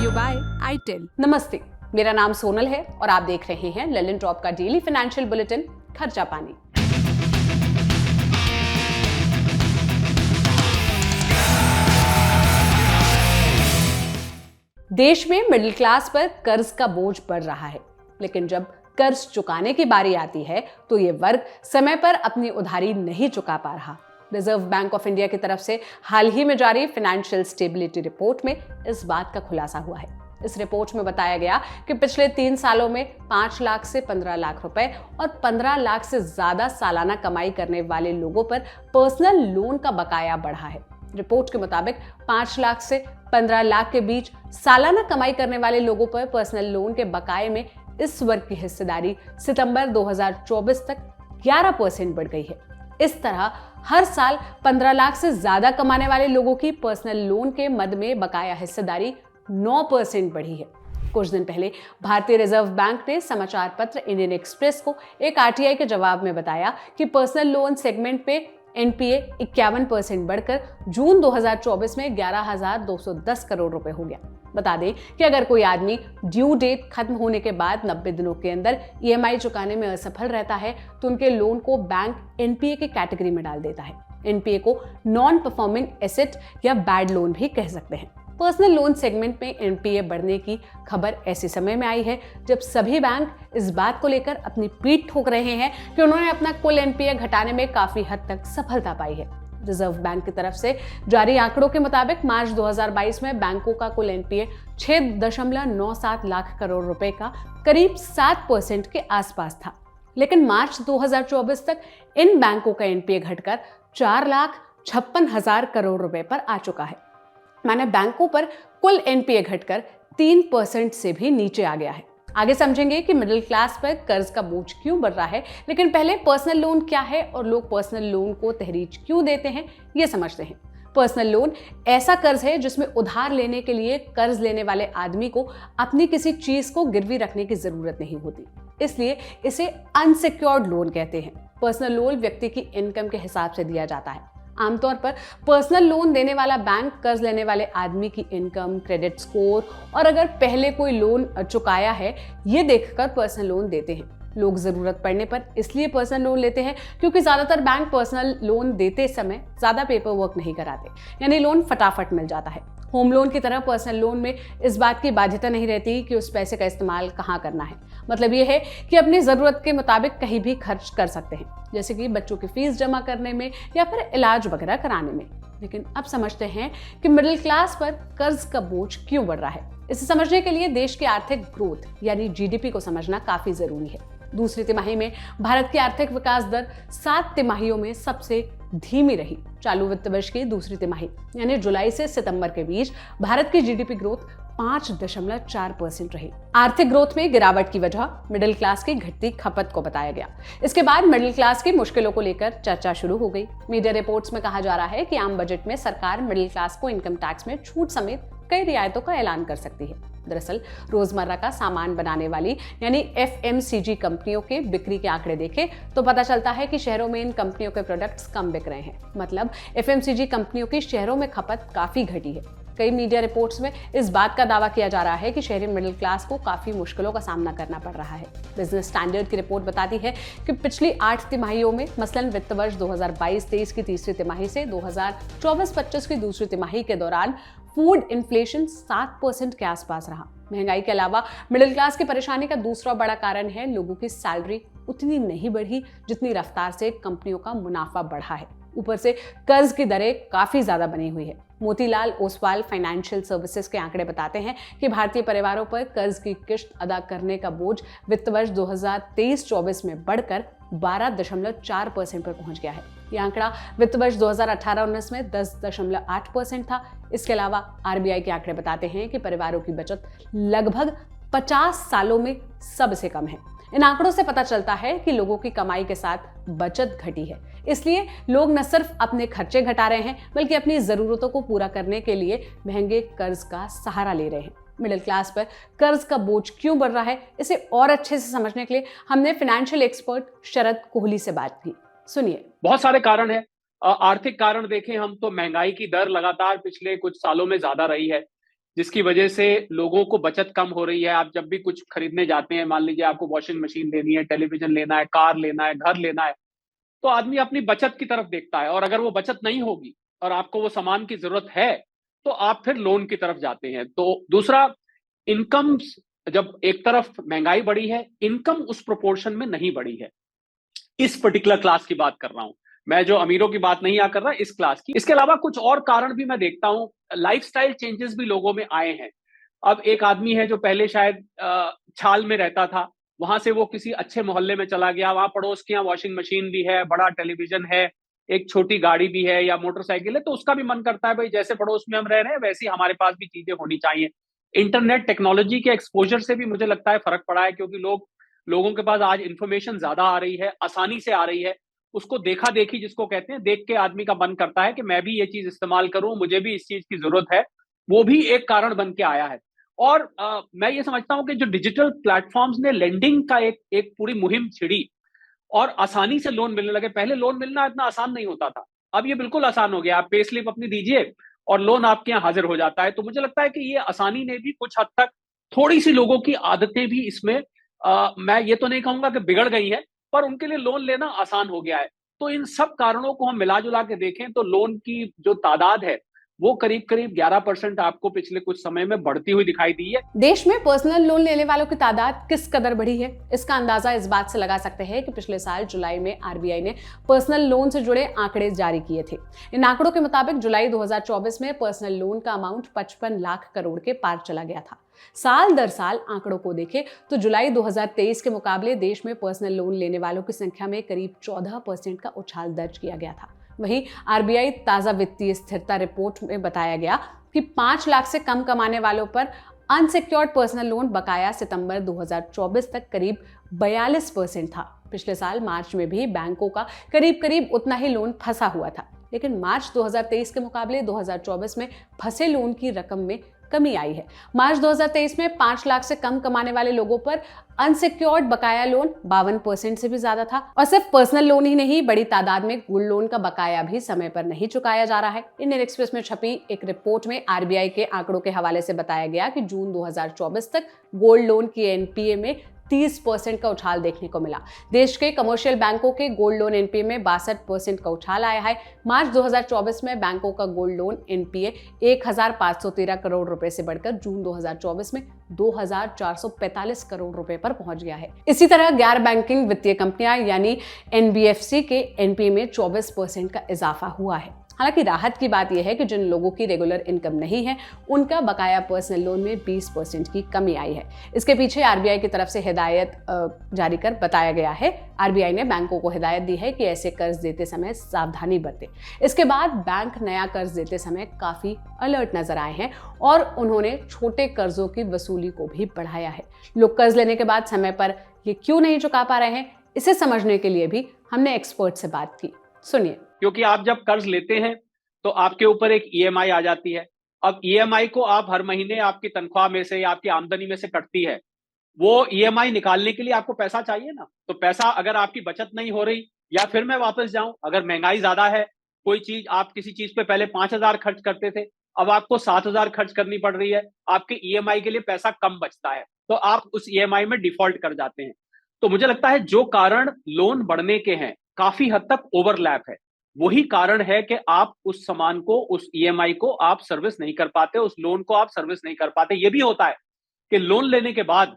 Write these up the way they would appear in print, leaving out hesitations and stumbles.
You bye itel. नमस्ते, मेरा नाम सोनल है और आप देख रहे हैं ललन टॉप का डेली फाइनेंशियल बुलेटिन खर्चा पानी। देश में मिडिल क्लास पर कर्ज का बोझ बढ़ रहा है, लेकिन जब कर्ज चुकाने की बारी आती है तो ये वर्ग समय पर अपनी उधारी नहीं चुका पा रहा। रिजर्व बैंक ऑफ इंडिया की तरफ से हाल ही में जारी फाइनेंशियल स्टेबिलिटी रिपोर्ट में इस बात का खुलासा हुआ है। इस रिपोर्ट में बताया गया कि पिछले 3 सालों में 5 लाख से 15 लाख रुपए और 15 लाख से ज्यादा सालाना कमाई करने वाले लोगों पर पर्सनल लोन का बकाया बढ़ा है। रिपोर्ट के मुताबिक 5 लाख से 15 लाख के बीच सालाना कमाई करने वाले लोगों पर पर्सनल लोन के बकाये में इस वर्ग की हिस्सेदारी सितंबर 2024 तक 11% बढ़ गई है। इस तरह हर साल 15 लाख से ज्यादा कमाने वाले लोगों की पर्सनल लोन के मद में बकाया हिस्सेदारी 9% बढ़ी है। कुछ दिन पहले भारतीय रिजर्व बैंक ने समाचार पत्र इंडियन एक्सप्रेस को एक आरटीआई के जवाब में बताया कि पर्सनल लोन सेगमेंट पे एनपीए 51% बढ़कर जून 2024 में 11,210 करोड़ रुपए हो गया। बता दें कि अगर कोई आदमी ड्यू डेट खत्म होने के बाद 90 दिनों के अंदर ईएमआई चुकाने में असफल रहता है तो उनके लोन को बैंक एनपीए की कैटेगरी में डाल देता है। एनपीए को नॉन परफॉर्मिंग एसेट या बैड लोन भी कह सकते हैं। पर्सनल लोन सेगमेंट में एनपीए बढ़ने की खबर ऐसे समय में आई है जब सभी बैंक इस बात को लेकर अपनी पीठ ठोक रहे हैं कि उन्होंने अपना कुल एनपीए घटाने में काफी हद तक सफलता पाई है। रिजर्व बैंक की तरफ से जारी आंकड़ों के मुताबिक मार्च 2022 में बैंकों का कुल एनपीए 6.97 लाख करोड़ रुपए का करीब 7% के आसपास था, लेकिन मार्च 2024 तक इन बैंकों का एनपीए घटकर 4,56,000 करोड़ रुपए पर आ चुका है। माने बैंकों पर कुल एनपीए घटकर 3% से भी नीचे आ गया है। आगे समझेंगे कि मिडिल क्लास पर कर्ज का बोझ क्यों बढ़ रहा है, लेकिन पहले पर्सनल लोन क्या है और लोग पर्सनल लोन को तहरीज क्यों देते हैं, ये समझते हैं। पर्सनल लोन ऐसा कर्ज है जिसमें उधार लेने के लिए कर्ज लेने वाले आदमी को अपनी किसी चीज को गिरवी रखने की जरूरत नहीं होती, इसलिए इसे अनसिक्योर्ड लोन कहते हैं। पर्सनल लोन व्यक्ति की इनकम के हिसाब से दिया जाता है। आमतौर पर पर्सनल लोन देने वाला बैंक कर्ज लेने वाले आदमी की इनकम, क्रेडिट स्कोर और अगर पहले कोई लोन चुकाया है ये देखकर पर्सनल लोन देते हैं। लोग जरूरत पड़ने पर इसलिए पर्सनल लोन लेते हैं क्योंकि ज्यादातर बैंक पर्सनल लोन देते समय ज्यादा पेपर वर्क नहीं कराते, यानी लोन फटाफट मिल जाता है। होम लोन की तरह पर्सनल लोन में इस बात की बाध्यता नहीं रहती कि उस पैसे का इस्तेमाल कहाँ करना है। मतलब ये है कि अपनी जरूरत के मुताबिक कहीं भी खर्च कर सकते हैं, जैसे कि बच्चों की फीस जमा करने में या फिर इलाज वगैरह कराने में। लेकिन अब समझते हैं कि मिडिल क्लास पर कर्ज का बोझ क्यों बढ़ रहा है। इसे समझने के लिए देश की आर्थिक ग्रोथ यानी जीडीपी को समझना काफी जरूरी है। दूसरी तिमाही में भारत की आर्थिक विकास दर 7 तिमाहियों में सबसे धीमी रही। चालू वित्त वर्ष की दूसरी तिमाही यानी जुलाई से सितंबर के बीच भारत की जीडीपी ग्रोथ 5.4% रही। आर्थिक ग्रोथ में गिरावट की वजह मिडिल क्लास की घटती खपत को बताया गया। इसके बाद मिडिल क्लास की मुश्किलों को लेकर चर्चा शुरू हो गई। मीडिया रिपोर्ट्स में कहा जा रहा है कि आम बजट में सरकार मिडिल क्लास को इनकम टैक्स में छूट समेत कई रियायतों का ऐलान कर सकती है। दरअसल रोजमर्रा का सामान बनाने वाली यानी एफएमसीजी कंपनियों के बिक्री के आंकड़े देखें तो पता चलता है कि शहरों में इन कंपनियों के प्रोडक्ट्स कम बिक रहे हैं। मतलब एफएमसीजी कंपनियों की शहरों में खपत काफी घटी है। कई मीडिया रिपोर्ट्स में इस बात का दावा किया जा रहा है कि शहरी मिडिल क्लास को काफी मुश्किलों का सामना करना पड़ रहा है। बिजनेस स्टैंडर्ड की रिपोर्ट बताती है कि पिछली 8 तिमाहियों में मसलन वित्त वर्ष 2022-23 की तीसरी तिमाही से 2024-25 की दूसरी तिमाही के दौरान फूड इन्फ्लेशन 7% के आसपास रहा। महंगाई के अलावा मिडिल क्लास की परेशानी का दूसरा बड़ा कारण है लोगों की सैलरी उतनी नहीं बढ़ी जितनी रफ्तार से कंपनियों का मुनाफा बढ़ा है। ऊपर से कर्ज की दरें काफी ज्यादा बनी हुई है। मोतीलाल ओसवाल फाइनेंशियल सर्विसेज के आंकड़े बताते हैं कि भारतीय परिवारों पर कर्ज की किश्त अदा करने का बोझ वित्त वर्ष 2023-24 में बढ़कर 12.4% पर पहुंच गया है। यह आंकड़ा वित्त वर्ष 2018-19 में 10.8% था। इसके अलावा आरबीआई के आंकड़े बताते हैं कि परिवारों की बचत लगभग 50 सालों में सबसे कम है। इन आंकड़ों से पता चलता है कि लोगों की कमाई के साथ बचत घटी है, इसलिए लोग न सिर्फ अपने खर्चे घटा रहे हैं बल्कि अपनी जरूरतों को पूरा करने के लिए महंगे कर्ज का सहारा ले रहे हैं। मिडिल क्लास पर कर्ज का बोझ क्यों बढ़ रहा है, इसे और अच्छे से समझने के लिए हमने फाइनेंशियल एक्सपर्ट शरद कोहली से बात की। सुनिए। बहुत सारे कारण है। आर्थिक कारण देखें हम तो महंगाई की दर लगातार पिछले कुछ सालों में ज्यादा रही है। जिसकी वजह से लोगों को बचत कम हो रही है। आप जब भी कुछ खरीदने जाते हैं, मान लीजिए आपको वॉशिंग मशीन लेनी है, टेलीविजन लेना है, कार लेना है, घर लेना है, तो आदमी अपनी बचत की तरफ देखता है, और अगर वो बचत नहीं होगी और आपको वो सामान की जरूरत है, तो आप फिर लोन की तरफ जाते हैं। तो दूसरा, इनकम, जब एक तरफ महंगाई बढ़ी है, इनकम उस प्रोपोर्शन में नहीं बढ़ी है। इस पर्टिकुलर क्लास की बात कर रहा हूं मैं, जो अमीरों की बात नहीं आ कर रहा, इस क्लास की। इसके अलावा कुछ और कारण भी मैं देखता हूं, लाइफस्टाइल चेंजेस भी लोगों में आए हैं। अब एक आदमी है जो पहले शायद छाल में रहता था, वहां से वो किसी अच्छे मोहल्ले में चला गया, वहां पड़ोस के यहाँ वॉशिंग मशीन भी है, बड़ा टेलीविजन है, एक छोटी गाड़ी भी है या मोटरसाइकिल है, तो उसका भी मन करता है भाई जैसे पड़ोस में हम रह रहे हैं वैसी हमारे पास भी चीजें होनी चाहिए। इंटरनेट टेक्नोलॉजी के एक्सपोजर से भी मुझे लगता है फर्क पड़ा है, क्योंकि लोगों के पास आज इंफॉर्मेशन ज्यादा आ रही है, आसानी से आ रही है। उसको देखा देखी जिसको कहते हैं, देख के आदमी का मन करता है कि मैं भी ये चीज इस्तेमाल करूं, मुझे भी इस चीज की जरूरत है। वो भी एक कारण बन के आया है। और मैं ये समझता हूं कि जो डिजिटल प्लेटफॉर्म्स ने लेंडिंग का एक पूरी मुहिम छिड़ी और आसानी से लोन मिलने लगे। पहले लोन मिलना इतना आसान नहीं होता था, अब ये बिल्कुल आसान हो गया। आप पे स्लिप अपनी दीजिए और लोन आपके यहाँ हाजिर हो जाता है। तो मुझे लगता है कि ये आसानी ने भी कुछ हद तक थोड़ी सी लोगों की आदतें भी इसमें, मैं ये तो नहीं कहूंगा कि बिगड़ गई है, पर उनके लिए लोन लेना आसान हो गया है। तो इन सब कारणों को हम मिला जुला के देखें तो लोन की जो तादाद है वो करीब करीब 11% आपको पिछले कुछ समय में बढ़ती हुई दिखाई दी है। देश में पर्सनल लोन लेने वालों की तादाद किस कदर बढ़ी है, इसका अंदाजा इस बात से लगा सकते हैं कि पिछले साल जुलाई में आरबीआई ने पर्सनल लोन से जुड़े आंकड़े जारी किए थे। इन आंकड़ों के मुताबिक जुलाई 2024 में पर्सनल लोन का अमाउंट 55 लाख करोड़ के पार चला गया था। साल दर साल आंकड़ों को देखें तो जुलाई 2023 के मुकाबले देश में पर्सनल लोन लेने वालों की संख्या में करीब 14% का उछाल दर्ज किया गया था। वहीं आरबीआई ताजा वित्तीय स्थिरता रिपोर्ट में बताया गया कि 5 लाख से कम कमाने वालों पर अनसिक्योर्ड पर्सनल लोन बकाया सितंबर 2024 तक करीब 42% था। पिछले साल मार्च में भी बैंकों का करीब करीब उतना ही लोन फंसा हुआ था, लेकिन मार्च 2023 के मुकाबले 2024 में फंसे लोन की रकम में कमी आई है। मार्च 2023 में 5 लाख से कम कमाने वाले लोगों पर अनसिक्योर्ड बकाया लोन 52% से भी ज्यादा था। और सिर्फ पर्सनल लोन ही नहीं, बड़ी तादाद में गोल्ड लोन का बकाया भी समय पर नहीं चुकाया जा रहा है। इंडियन एक्सप्रेस में छपी एक रिपोर्ट में आरबीआई के आंकड़ों के हवाले से बताया गया कि जून 2024 तक गोल्ड लोन की एनपीए में 30% का उछाल देखने को मिला। देश के कमर्शियल बैंकों के गोल्ड लोन एनपीए में 62% का उछाल आया है। मार्च 2024 में बैंकों का गोल्ड लोन एनपीए 1513 करोड़ रुपए से बढ़कर जून 2024 में 2445 करोड़ रुपए पर पहुंच गया है। इसी तरह गैर बैंकिंग वित्तीय कंपनियां यानी एनबीएफसी के एनपीए में 24% का इजाफा हुआ है। हालांकि राहत की बात यह है कि जिन लोगों की रेगुलर इनकम नहीं है, उनका बकाया पर्सनल लोन में 20% की कमी आई है। इसके पीछे आरबीआई की तरफ से हिदायत जारी कर बताया गया है। आरबीआई ने बैंकों को हिदायत दी है कि ऐसे कर्ज देते समय सावधानी बरतें। इसके बाद बैंक नया कर्ज देते समय काफी अलर्ट नजर आए हैं और उन्होंने छोटे कर्जों की वसूली को भी बढ़ाया है। लोग कर्ज लेने के बाद समय पर ये क्यों नहीं चुका पा रहे हैं, इसे समझने के लिए भी हमने एक्सपर्ट से बात की। सुनिए। क्योंकि आप जब कर्ज लेते हैं तो आपके ऊपर एक ईएमआई आ जाती है। अब ईएमआई को आप हर महीने आपकी तनख्वाह में से या आपकी आमदनी में से कटती है। वो ईएमआई निकालने के लिए आपको पैसा चाहिए ना। तो पैसा अगर आपकी बचत नहीं हो रही, या फिर मैं वापस जाऊं, अगर महंगाई ज्यादा है, कोई चीज, आप किसी चीज पे पहले 5,000 खर्च करते थे, अब आपको 7,000 खर्च करनी पड़ रही है, आपके ईएमआई के लिए पैसा कम बचता है, तो आप उस ईएमआई में डिफॉल्ट कर जाते हैं। तो मुझे लगता है जो कारण लोन बढ़ने के हैं काफी हद तक ओवरलैप है। वही कारण है कि आप उस सामान को, उस ईएमआई को आप सर्विस नहीं कर पाते, उस लोन को आप सर्विस नहीं कर पाते। ये भी होता है कि लोन लेने के बाद,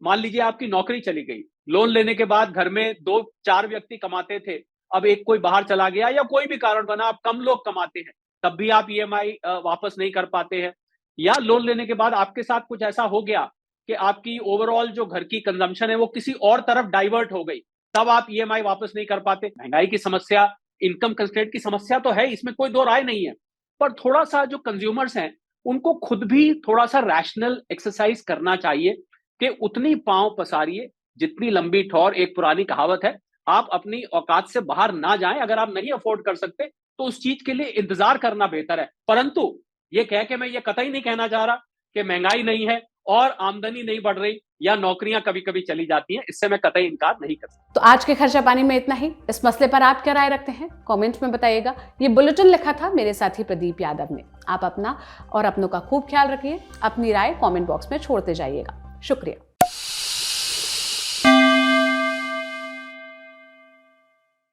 मान लीजिए आपकी नौकरी चली गई, लोन लेने के बाद घर में 2-4 व्यक्ति कमाते थे, अब एक कोई बाहर चला गया या कोई भी कारण बना, आप कम लोग कमाते हैं, तब भी आप ईएमआई वापस नहीं कर पाते हैं। या लोन लेने के बाद आपके साथ कुछ ऐसा हो गया कि आपकी ओवरऑल जो घर की कंजम्पशन है वो किसी और तरफ डाइवर्ट हो गई, तब आप ईएमआई वापस नहीं कर पाते। महंगाई की समस्या, इनकम कंस्ट्रेंट की समस्या तो है, इसमें कोई दो राय नहीं है, पर थोड़ा सा जो कंज्यूमर्स हैं उनको खुद भी थोड़ा सा रैशनल एक्सरसाइज करना चाहिए कि उतनी पांव पसारिए जितनी लंबी ठौर। एक पुरानी कहावत है, आप अपनी औकात से बाहर ना जाएं। अगर आप नहीं अफोर्ड कर सकते तो उस चीज के लिए इंतजार करना बेहतर है। परंतु ये कह के मैं ये कतई नहीं कहना चाह रहा कि महंगाई नहीं है और आमदनी नहीं बढ़ रही या नौकरियां कभी कभी चली जाती हैं, इससे मैं कतई इनकार नहीं कर सकता। तो आज के खर्चा पानी में इतना ही। इस मसले पर आप क्या राय रखते हैं कमेंट में बताइएगा। ये बुलेटिन लिखा था मेरे साथी प्रदीप यादव ने। आप अपना और अपनों का खूब ख्याल रखिए। अपनी राय कमेंट बॉक्स में छोड़ते जाइएगा। शुक्रिया।